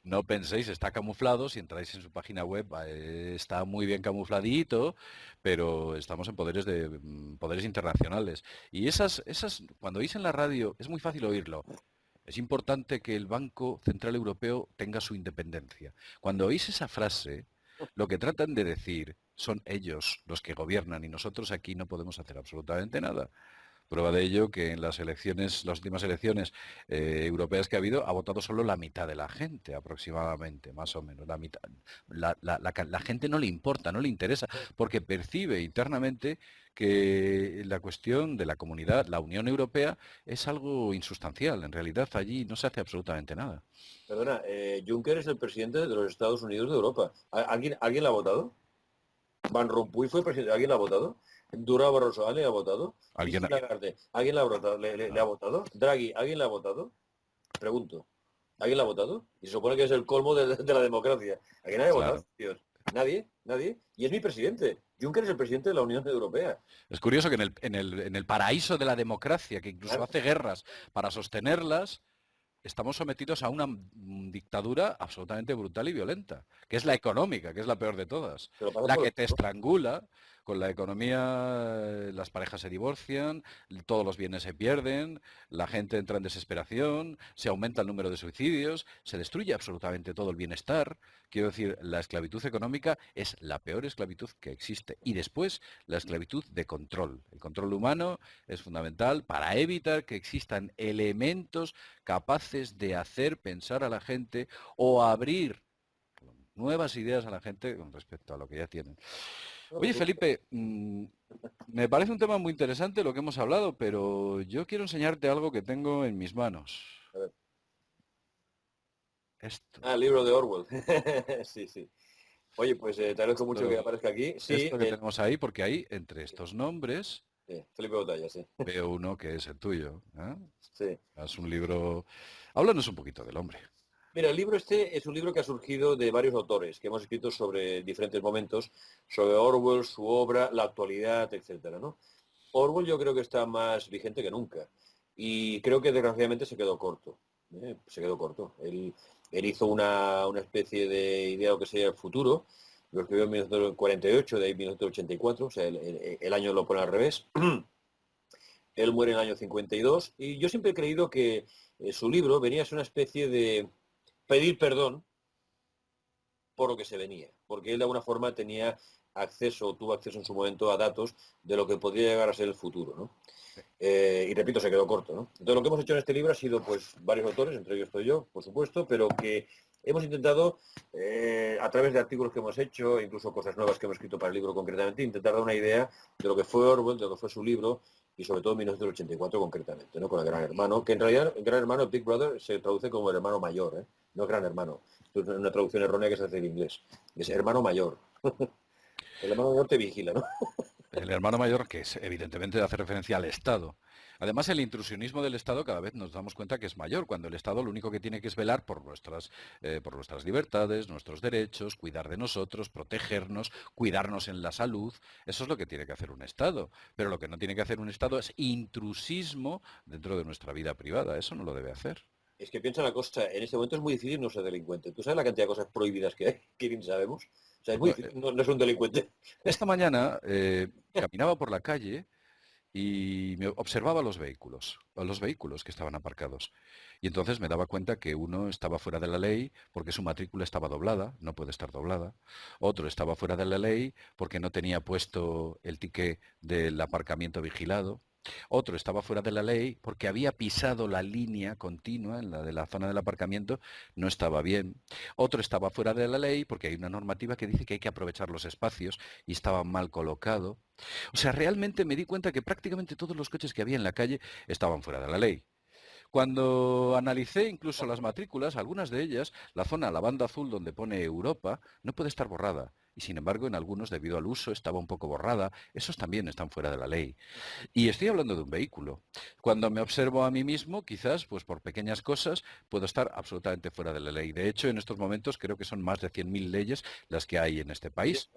no penséis, está camuflado, si entráis en su página web está muy bien camufladito, pero estamos en poderes internacionales. Y cuando oís en la radio, es muy fácil oírlo. Es importante que el Banco Central Europeo tenga su independencia. Cuando oís esa frase, lo que tratan de decir son ellos los que gobiernan y nosotros aquí no podemos hacer absolutamente nada. Prueba de ello que en las últimas elecciones europeas que ha habido, ha votado solo la mitad de la gente, aproximadamente, más o menos. La mitad. La gente no le importa, no le interesa, porque percibe internamente que la cuestión de la comunidad, la Unión Europea, es algo insustancial. En realidad allí no se hace absolutamente nada. Perdona, Juncker es el presidente de los Estados Unidos de Europa. ¿Alguien la ha votado? Van Rompuy fue presidente. ¿Alguien la ha votado? Durao Barroso, ¿alguien la ha votado? Alguien, Christine Lagarde, ¿alguien la ha votado? ¿Le ha votado? Draghi, ¿alguien la ha votado? Pregunto. ¿Alguien la ha votado? Y se supone que es el colmo de la democracia. ¿A quién nadie ha votado, claro. tíos? Nadie, nadie. Y es mi presidente. Juncker es el presidente de la Unión Europea. Es curioso que en el paraíso de la democracia, que incluso Claro. hace guerras para sostenerlas, estamos sometidos a una dictadura absolutamente brutal y violenta, que es la económica, que es la peor de todas, Pero pasa la por que el te culo. estrangula. Con la economía, las parejas se divorcian, todos los bienes se pierden, la gente entra en desesperación, se aumenta el número de suicidios, se destruye absolutamente todo el bienestar. Quiero decir, la esclavitud económica es la peor esclavitud que existe. Y después, la esclavitud de control. El control humano es fundamental para evitar que existan elementos capaces de hacer pensar a la gente o abrir nuevas ideas a la gente con respecto a lo que ya tienen. No, Oye, pues, Felipe, me parece un tema muy interesante lo que hemos hablado, pero yo quiero enseñarte algo que tengo en mis manos. a ver. Esto, Ah, el libro de Orwell. Sí, sí. Oye, pues te agradezco mucho que esto, aparezca aquí. Sí, esto que tenemos ahí, porque ahí, entre estos nombres, sí, Felipe Botalla, sí. veo uno que es el tuyo. ¿Eh? Sí. Es un libro. Háblanos un poquito del hombre. Mira, el libro este es un libro que ha surgido de varios autores que hemos escrito sobre diferentes momentos, sobre Orwell, su obra, la actualidad, etcétera, ¿no? Orwell yo creo que está más vigente que nunca y creo que desgraciadamente se quedó corto. Se quedó corto. Él hizo una especie de idea de lo que sería el futuro, lo escribió en 1948, de ahí 1984, o sea, el año lo pone al revés. Él muere en el año 52 y yo siempre he creído que su libro venía a ser una especie de pedir perdón por lo que se venía, porque él de alguna forma tenía acceso, tuvo acceso en su momento a datos de lo que podría llegar a ser el futuro, ¿no? Y repito, se quedó corto, ¿no? Entonces lo que hemos hecho en este libro ha sido pues varios autores, entre ellos estoy yo, por supuesto, pero que hemos intentado, a través de artículos que hemos hecho, incluso cosas nuevas que hemos escrito para el libro concretamente, intentar dar una idea de lo que fue Orwell, de lo que fue su libro, y sobre todo en 1984 concretamente, ¿no? Con el Gran Hermano, que en realidad el Gran Hermano, Big Brother, se traduce como el hermano mayor, ¿eh? No Gran Hermano. Esto es una traducción errónea que se hace en inglés. Es hermano mayor. El hermano mayor te vigila, ¿no? El hermano mayor, que es, evidentemente hace referencia al Estado. Además, el intrusionismo del Estado cada vez nos damos cuenta que es mayor, cuando el Estado lo único que tiene que es velar por nuestras libertades, nuestros derechos, cuidar de nosotros, protegernos, cuidarnos en la salud. Eso es lo que tiene que hacer un Estado. Pero lo que no tiene que hacer un Estado es intrusismo dentro de nuestra vida privada. Eso no lo debe hacer. Es que piensa una cosa, en este momento es muy difícil no ser delincuente. ¿Tú sabes la cantidad de cosas prohibidas que hay? Que bien sabemos. O sea, es muy No, difícil no ser un delincuente. esta mañana caminaba por la calle y me observaba los vehículos que estaban aparcados. Y entonces me daba cuenta que uno estaba fuera de la ley porque su matrícula estaba doblada, no puede estar doblada. Otro estaba fuera de la ley porque no tenía puesto el ticket del aparcamiento vigilado. Otro estaba fuera de la ley porque había pisado la línea continua en la de la zona del aparcamiento, no estaba bien. Otro estaba fuera de la ley porque hay una normativa que dice que hay que aprovechar los espacios y estaba mal colocado. O sea, realmente me di cuenta que prácticamente todos los coches que había en la calle estaban fuera de la ley. Cuando analicé incluso las matrículas, algunas de ellas, la zona, la banda azul donde pone Europa, no puede estar borrada. Y sin embargo, en algunos, debido al uso, estaba un poco borrada. Esos también están fuera de la ley. Y estoy hablando de un vehículo. Cuando me observo a mí mismo, quizás, pues por pequeñas cosas, puedo estar absolutamente fuera de la ley. De hecho, en estos momentos creo que son más de 100.000 leyes las que hay en este Sí, país.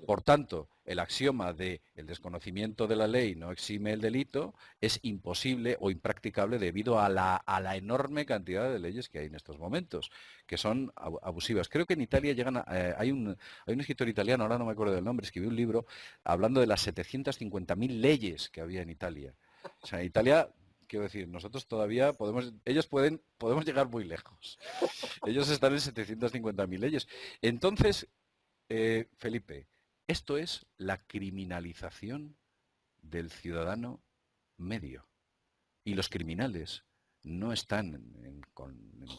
Por tanto, el axioma de el desconocimiento de la ley no exime el delito es imposible o impracticable debido a la enorme cantidad de leyes que hay en estos momentos, que son abusivas. Creo que en Italia hay un escritor italiano, ahora no me acuerdo del nombre, escribió un libro hablando de las 750.000 leyes que había en Italia. O sea, en Italia, quiero decir, nosotros todavía podemos llegar muy lejos. Ellos están en 750.000 leyes. Entonces, Felipe, esto es la criminalización del ciudadano medio. Y los criminales no están en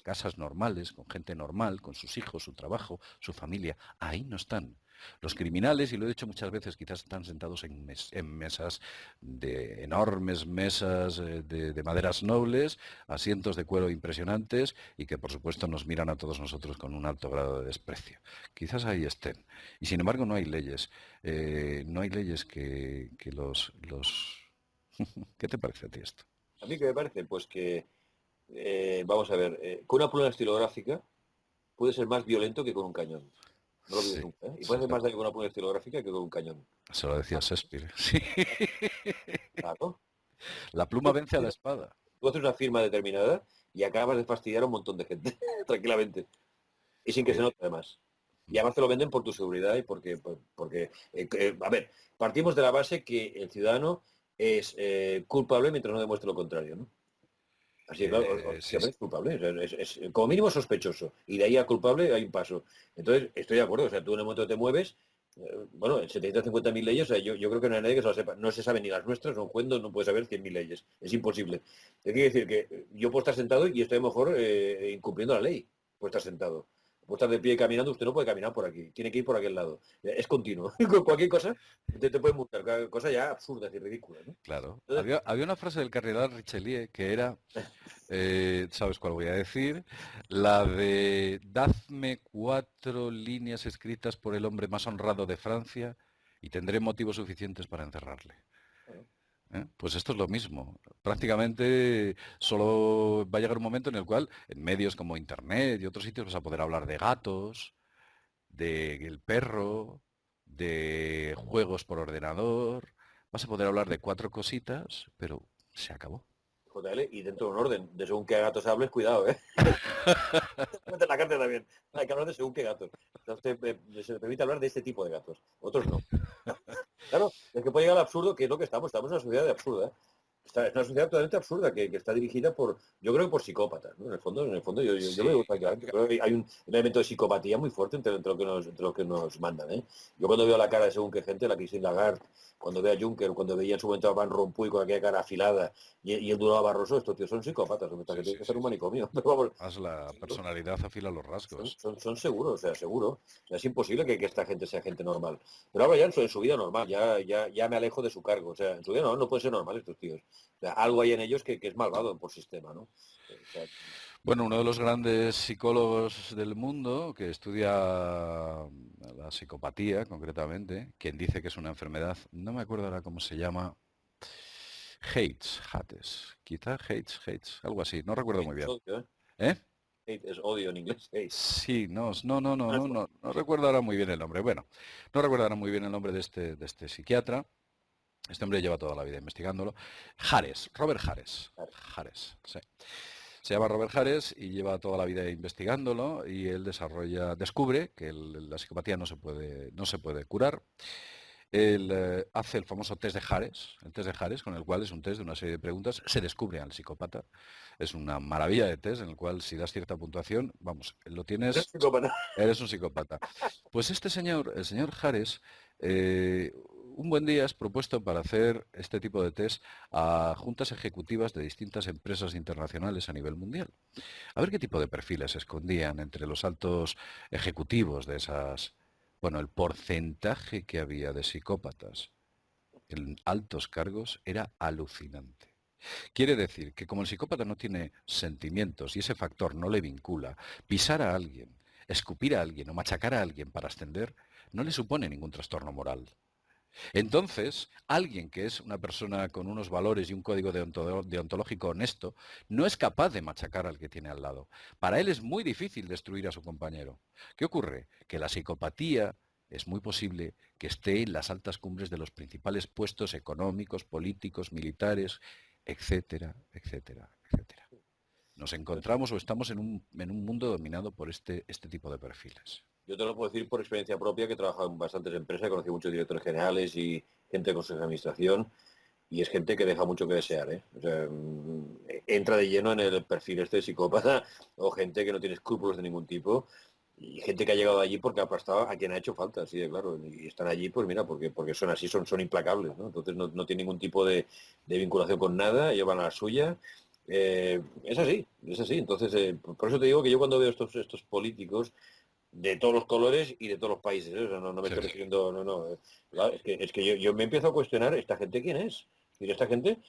casas normales, con gente normal, con sus hijos, su trabajo, su familia. Ahí no están. Los criminales, y lo he dicho muchas veces, quizás están sentados en mesas, enormes mesas de maderas nobles, asientos de cuero impresionantes y que por supuesto nos miran a todos nosotros con un alto grado de desprecio. Quizás ahí estén. Y sin embargo no hay leyes. No hay leyes que los... ¿Qué te parece a ti esto? A mí que me parece, pues que, vamos a ver, con una pluma estilográfica puede ser más violento que con un cañón. No lo olvides Sí, nunca, ¿eh? Y puede hacer más exactamente. daño con una pluma estilográfica que con un cañón. Eso lo decía Ah, Shakespeare. Sí. claro. La pluma vence a la espada. Tú haces una firma determinada y acabas de fastidiar a un montón de gente, tranquilamente. Y sin que se Eh, note además. Y además te lo venden por tu seguridad y porque a ver, partimos de la base que el ciudadano es culpable mientras no demuestre lo contrario, ¿no? Así que claro, sí, siempre sí. es culpable, o sea, como mínimo sospechoso. Y de ahí a culpable hay un paso. Entonces, estoy de acuerdo, o sea, tú en el momento que te mueves, bueno, en 750.000 leyes, o sea, yo creo que no hay nadie que se lo sepa. No se sabe ni las nuestras, un juez no puede saber 100.000 leyes. Es imposible. ¿Qué quiere decir? Que yo puedo estar sentado y estoy a lo mejor incumpliendo la ley. Puedo estar sentado. Puedo estar de pie caminando, usted no puede caminar por aquí, tiene que ir por aquel lado. Es continuo. Cualquier cosa te puede multar, cosa ya absurdas y ridículas, ¿no? Claro. Entonces, Había una frase del cardenal Richelieu que era, ¿sabes cuál voy a decir? La de, dadme 4 líneas escritas por el hombre más honrado de Francia y tendré motivos suficientes para encerrarle. bueno, Pues esto es lo mismo. Prácticamente solo va a llegar un momento en el cual en medios como Internet y otros sitios vas a poder hablar de gatos, del perro, de juegos por ordenador. Vas a poder hablar de 4 cositas, pero se acabó. JL, y dentro de un orden, de según qué gatos hables, cuidado, ¿eh? Mete la carta también. Hay que hablar de según qué gatos. Entonces, se le permite hablar de este tipo de gatos. Otros no. Claro, es que puede llegar al absurdo, que es lo que estamos en una sociedad de absurda. ¿Eh? Es una sociedad totalmente absurda que está dirigida por, yo creo que por psicópatas, ¿no? En el fondo yo Sí, veo tranquilamente, creo que hay un elemento de psicopatía muy fuerte entre lo que nos mandan, ¿eh? Yo cuando veo la cara de según qué gente, la Christine Lagarde, cuando veo a Juncker, cuando veía en su momento a Van Rompuy con aquella cara afilada y el Durao Barroso, estos tíos son psicópatas, o sea, que sí, tiene sí, que ser sí, un sí. manicomio. Pero vamos, Haz la seguro. personalidad afila los Son, rasgos. son, son seguros, o sea, seguro. O sea, es imposible que esta gente sea gente normal. Pero ahora ya en su vida normal, ya me alejo de su cargo. O sea, en su vida normal no pueden ser normales estos tíos. O sea, algo hay en ellos que es malvado por sistema, ¿no? O sea, Bueno, uno de los grandes psicólogos del mundo que estudia la psicopatía, concretamente, quien dice que es una enfermedad, no me acuerdo ahora cómo se llama, quizá Hates, algo así, no recuerdo Hate muy es bien. odio, ¿eh? ¿Eh? Hate es odio en inglés. Hate. Sí, no recuerdo ahora muy bien el nombre. Bueno, no recuerdo ahora muy bien el nombre de este psiquiatra. Este hombre lleva toda la vida investigándolo. Robert Harris. Harris, sí. Se llama Robert Harris y lleva toda la vida investigándolo y él descubre que la psicopatía no se puede curar. Él hace el famoso test de Harris, el test de Harris, con el cual es un test de una serie de preguntas, se descubre al psicópata. Es una maravilla de test en el cual si das cierta puntuación, vamos, lo Eres tienes, psicópata. eres un psicópata. Pues este señor, el señor Harris, eh, un buen día es propuesto para hacer este tipo de test a juntas ejecutivas de distintas empresas internacionales a nivel mundial. A ver qué tipo de perfiles se escondían entre los altos ejecutivos de esas. Bueno, el porcentaje que había de psicópatas en altos cargos era alucinante. Quiere decir que como el psicópata no tiene sentimientos y ese factor no le vincula, pisar a alguien, escupir a alguien o machacar a alguien para ascender no le supone ningún trastorno moral. Entonces, alguien que es una persona con unos valores y un código deontológico honesto, no es capaz de machacar al que tiene al lado. Para él es muy difícil destruir a su compañero. ¿Qué ocurre? Que la psicopatía es muy posible que esté en las altas cumbres de los principales puestos económicos, políticos, militares, etcétera, etcétera, etcétera. Nos encontramos o estamos en un mundo dominado por este tipo de perfiles. Yo te lo puedo decir por experiencia propia, que he trabajado en bastantes empresas, he conocido muchos directores generales y gente de consejos de administración, y es gente que deja mucho que desear, ¿eh? O sea, entra de lleno en el perfil este de psicópata, o gente que no tiene escrúpulos de ningún tipo, y gente que ha llegado allí porque ha aplastado a quien ha hecho falta, así de claro, y están allí, pues mira, porque son así, son implacables, ¿no? Entonces no tienen ningún tipo de vinculación con nada, llevan a la suya. Es así, es así. Entonces, por eso te digo que yo cuando veo estos políticos de todos los colores y de todos los países, ¿eh? O sea, no me Sí. estoy refiriendo, no. Claro, es que yo me empiezo a cuestionar, ¿esta gente quién es? Y esta gente,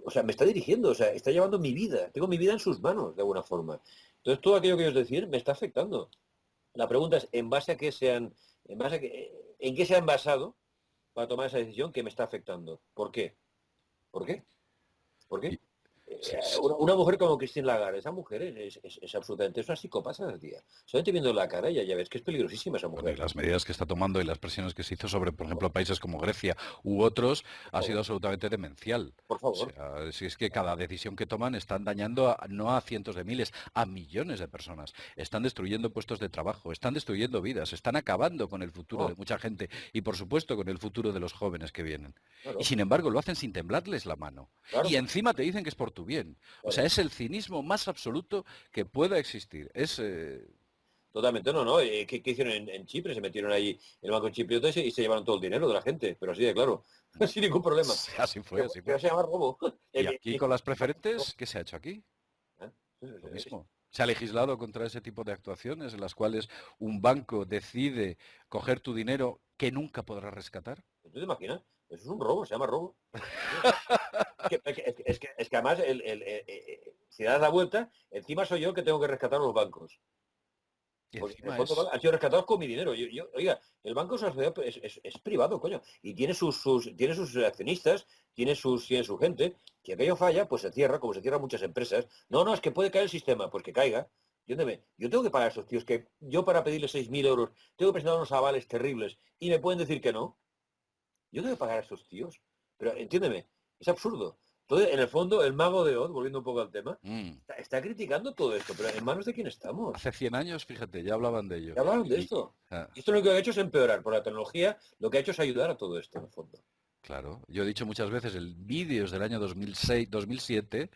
o sea, me está dirigiendo, o sea, está llevando mi vida, tengo mi vida en sus manos, de alguna forma. Entonces, todo aquello que ellos decir me está afectando. La pregunta es, ¿en base a qué en qué se han basado para tomar esa decisión que me está afectando? ¿Por qué? ¿Por qué? ¿Por qué? Y- sí, Una mujer como Christine Lagarde, esa mujer es absolutamente, es una psicópata, tía. Solamente viendo la cara ya ves que es peligrosísima esa Bueno, y mujer. las medidas que está tomando y las presiones que se hizo sobre, por ejemplo, países como Grecia u otros, Por ha sido favor, absolutamente demencial. por O favor. sea, si es que cada decisión que toman están dañando no a cientos de miles, a millones de personas. Están destruyendo puestos de trabajo, están destruyendo vidas, están acabando con el futuro de No, mucha gente y, por supuesto, con el futuro de los jóvenes que vienen. Y, claro, sin embargo, lo hacen sin temblarles la mano. claro, Y encima te dicen que es por tu bien. O sea, claro. es el cinismo más absoluto que pueda existir. Totalmente, no. ¿Qué hicieron en Chipre? Se metieron ahí en el banco chipriota y se llevaron todo el dinero de la gente, pero así de claro, sin ningún problema. Así fue, así fue. Pero se llama robo. Y aquí con las preferentes, ¿qué se ha hecho aquí? ¿Eh? Lo mismo. Se ha legislado contra ese tipo de actuaciones en las cuales un banco decide coger tu dinero que nunca podrás rescatar. ¿Tú te imaginas? Eso es un robo, se llama robo. Es que además, si das la vuelta, encima soy yo el que tengo que rescatar a los bancos. Y Porque en el encima fondo es, han sido rescatados con mi dinero. Oiga, el banco es una sociedad, es privado, coño. Y tiene sus accionistas, tiene su gente. Si aquello falla, pues se cierra, como se cierran muchas empresas. No, es que puede caer el sistema, pues que caiga. Entiéndeme, yo tengo que pagar a estos tíos que yo para pedirles 6.000 euros tengo que presentar unos avales terribles y me pueden decir que no. Yo tengo que pagar a estos tíos. Pero entiéndeme, es absurdo. Entonces, en el fondo, el mago de Oz, volviendo un poco al tema, mm, está criticando todo esto, pero ¿en manos de quién estamos? hace 100 años, fíjate, ya hablaban de ello. Ya hablaron de Y, esto. ah, Y esto lo único que ha hecho es empeorar, por la tecnología lo que ha hecho es ayudar a todo esto, en el fondo. claro, yo he dicho muchas veces, el vídeo es del año 2006, 2007,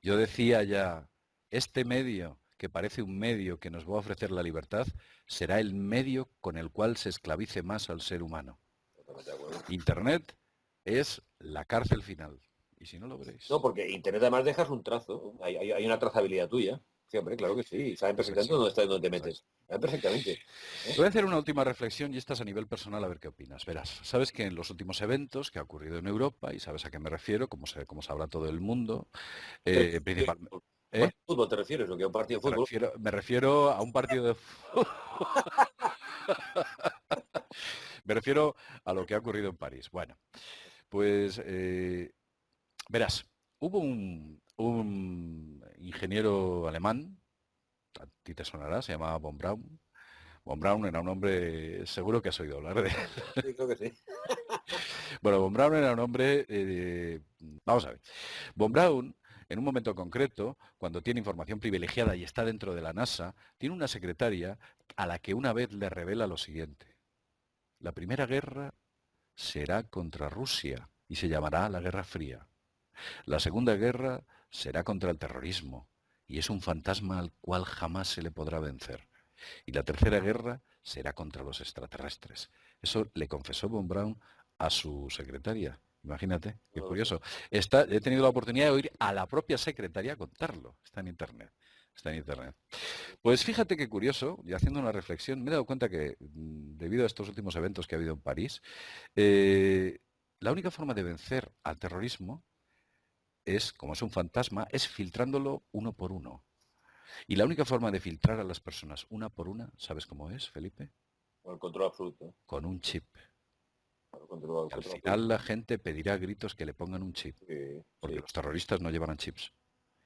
yo decía ya, este medio, que parece un medio que nos va a ofrecer la libertad, será el medio con el cual se esclavice más al ser humano. Totalmente de acuerdo. Internet es la cárcel final. Y si no lo No, veréis. porque Internet además dejas un trazo, hay una trazabilidad tuya. Sí, hombre, claro que sí, saben perfectamente Exacto. dónde estás y dónde te Exacto. metes. Saben perfectamente. Te voy a hacer una última reflexión y esta es a nivel personal a ver qué opinas. Verás, sabes que en los últimos eventos que ha ocurrido en Europa, y sabes a qué me refiero, como sabrá todo el mundo, Sí, principalmente, sí. ¿Un ¿Eh? partido de fútbol te refieres o que a un partido de fútbol? Me refiero a un partido de fútbol. Me refiero a lo que ha ocurrido en París. Bueno, pues verás, hubo un ingeniero alemán, a ti te sonará, se llamaba von Braun. Von Braun era un hombre, seguro que has oído hablar de él. Sí, creo que sí. Bueno, von Braun era un hombre, vamos a ver, von Braun, en un momento concreto, cuando tiene información privilegiada y está dentro de la NASA, tiene una secretaria a la que una vez le revela lo siguiente. La primera guerra será contra Rusia y se llamará la Guerra Fría. La Segunda Guerra será contra el terrorismo y es un fantasma al cual jamás se le podrá vencer. Y la Tercera Guerra será contra los extraterrestres. Eso le confesó von Braun a su secretaria. Imagínate, qué No lo sé. curioso. He tenido la oportunidad de oír a la propia secretaria contarlo. Está en internet. Está en internet. Pues fíjate qué curioso, y haciendo una reflexión, me he dado cuenta que debido a estos últimos eventos que ha habido en París, eh, la única forma de vencer al terrorismo es, como es un fantasma, es filtrándolo uno por uno. Y la única forma de filtrar a las personas una por una, ¿sabes cómo es, Felipe? Con el control absoluto. Con un chip. El Y al control absoluto. final la gente pedirá a gritos que le pongan un chip, Sí, porque sí. los terroristas no llevarán chips.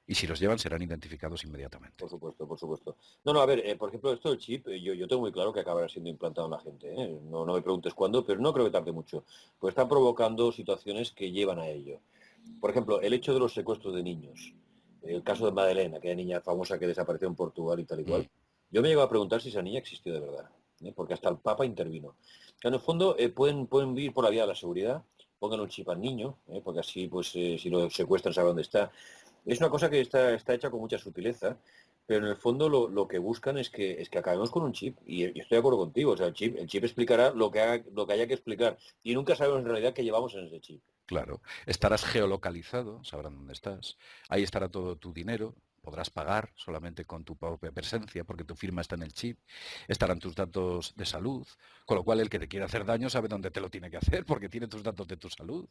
Y si los llevan serán identificados inmediatamente. Por supuesto, por supuesto. No, no, a ver, por ejemplo, esto del chip, yo tengo muy claro que acabará siendo implantado en la gente, ¿eh? No, no me preguntes cuándo, pero no creo que tarde mucho. Pues están provocando situaciones que llevan a ello. Por ejemplo, el hecho de los secuestros de niños. El caso de Madeleine, aquella niña famosa que desapareció en Portugal y tal y Mm. cual. Yo me llego a preguntar si esa niña existió de verdad, ¿eh? Porque hasta el Papa intervino. En el fondo, pueden ir por la vía de la seguridad, pongan un chip al niño, ¿eh? Porque así, pues, si lo secuestran, sabe dónde está. Es una cosa que está hecha con mucha sutileza, pero en el fondo lo que buscan es que acabemos con un chip. Y estoy de acuerdo contigo, o sea, el chip explicará lo que haya que explicar. Y nunca sabemos en realidad qué llevamos en ese chip. Claro, estarás geolocalizado, sabrán dónde estás, ahí estará todo tu dinero, podrás pagar solamente con tu propia presencia porque tu firma está en el chip, estarán tus datos de salud, con lo cual el que te quiere hacer daño sabe dónde te lo tiene que hacer porque tiene tus datos de tu salud,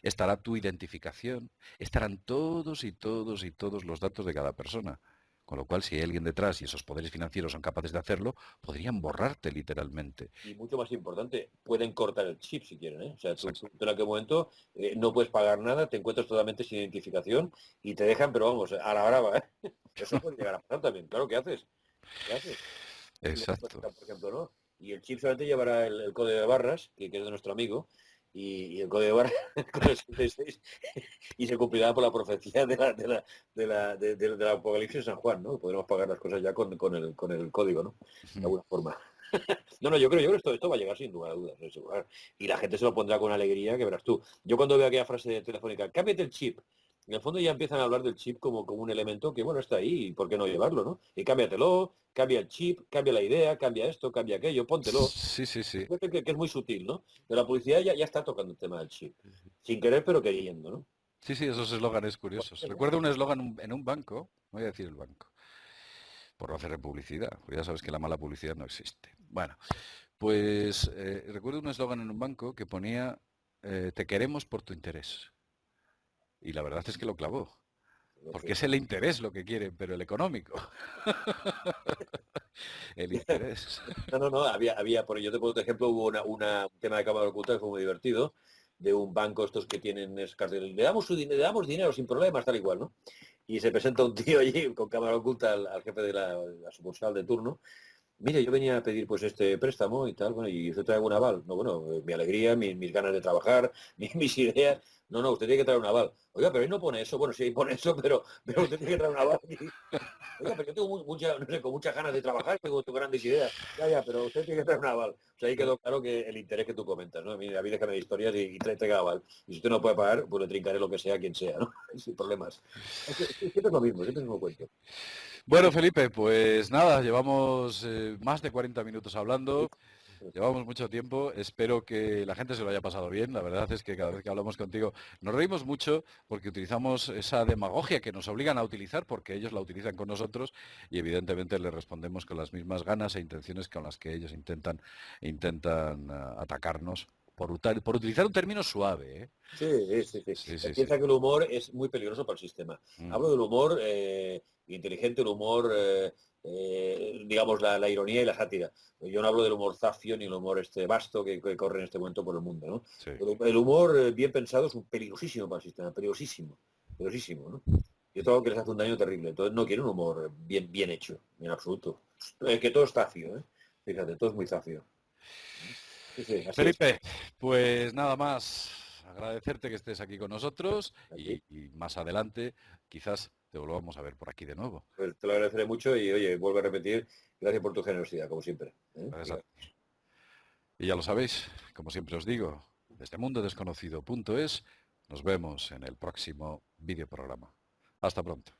estará tu identificación, estarán todos y todos y todos los datos de cada persona. Con lo cual, si hay alguien detrás y esos poderes financieros son capaces de hacerlo, podrían borrarte literalmente. Y mucho más importante, pueden cortar el chip si quieren, ¿eh? O sea, tú Exacto. en aquel momento no puedes pagar nada, te encuentras totalmente sin identificación y te dejan, pero vamos, a la brava, ¿eh? Eso puede llegar a pasar también. Claro, ¿qué haces? ¿Qué haces? Si le Exacto. por ejemplo, ¿no? Y el chip solamente llevará el código de barras, que es de nuestro amigo, y el código de barras con el 66, y se cumplirá por la profecía del Apocalipsis de San Juan, ¿no? Podremos pagar las cosas ya con el código, ¿no? De alguna forma. No, no, yo creo que esto va a llegar sin lugar a dudas, seguro. Y la gente se lo pondrá con alegría, que verás tú. Yo cuando veo aquella frase telefónica, cámbiate el chip, en el fondo ya empiezan a hablar del chip como un elemento que, bueno, está ahí, y ¿por qué no llevarlo, no? Y cámbiatelo, cambia el chip, cambia la idea, cambia esto, cambia aquello, póntelo. Sí, sí, sí. Creo que es muy sutil, ¿no? Pero la publicidad ya está tocando el tema del chip. Sin querer, pero queriendo, ¿no? Sí, sí, esos eslóganes curiosos. Recuerdo un eslogan en un banco, no voy a decir el banco, por no hacer publicidad, porque ya sabes que la mala publicidad no existe. Bueno, pues recuerdo un eslogan en un banco que ponía, te queremos por tu interés. Y la verdad es que lo clavó, porque es el interés lo que quieren, pero el económico. El interés. No, no, no, yo te pongo otro ejemplo, hubo un tema de cámara oculta que fue muy divertido, de un banco estos que tienen cartel, le damos dinero sin problemas, tal y cual, ¿no? Y se presenta un tío allí con cámara oculta al jefe de la sucursal de turno. Mire, yo venía a pedir pues este préstamo y tal, bueno, y usted trae un aval. No, bueno, mi alegría, mis ganas de trabajar, mis ideas. No, no, usted tiene que traer un aval. Oiga, pero ahí no pone eso. Bueno, sí, ahí pone eso, pero usted tiene que traer un aval. Oiga, pero yo tengo no sé, con muchas ganas de trabajar, tengo grandes ideas. Ya, ya, pero usted tiene que traer un aval. O sea, ahí quedó claro que el interés que tú comentas, ¿no? Mira, a mí déjame de historias y traiga aval. Y si usted no puede pagar, pues le trincaré lo que sea a quien sea, ¿no? Sin problemas. Siempre es lo mismo, siempre es el mismo cuento. Bueno, Felipe, pues nada, llevamos más de 40 minutos hablando. Llevamos mucho tiempo, espero que la gente se lo haya pasado bien. La verdad es que cada vez que hablamos contigo nos reímos mucho porque utilizamos esa demagogia que nos obligan a utilizar porque ellos la utilizan con nosotros y evidentemente les respondemos con las mismas ganas e intenciones con las que ellos intentan atacarnos por utilizar un término suave, ¿eh? Sí. Sí, sí, sí. Piensa que el humor es muy peligroso para el sistema. Mm, Hablo del humor inteligente, el humor, digamos, la ironía y la sátira. Yo no hablo del humor zafio ni el humor vasto que corre en este momento por el mundo, ¿no? sí. El humor bien pensado es un peligrosísimo para el sistema, peligrosísimo, peligrosísimo, ¿no? Y es algo que les hace un daño terrible. Entonces no quiero un humor bien hecho, en absoluto. Es que todo es zafio, ¿eh? Fíjate, todo es muy zafio. Sí, así es. Felipe, pues nada más agradecerte que estés aquí con nosotros Aquí. y más adelante quizás te volvamos a ver por aquí de nuevo. Pues te lo agradeceré mucho y oye, vuelvo a repetir, gracias por tu generosidad, como siempre. ¿Eh? Gracias Y ya lo sabéis, como siempre os digo, desde mundodesconocido.es nos vemos en el próximo videoprograma. Hasta pronto.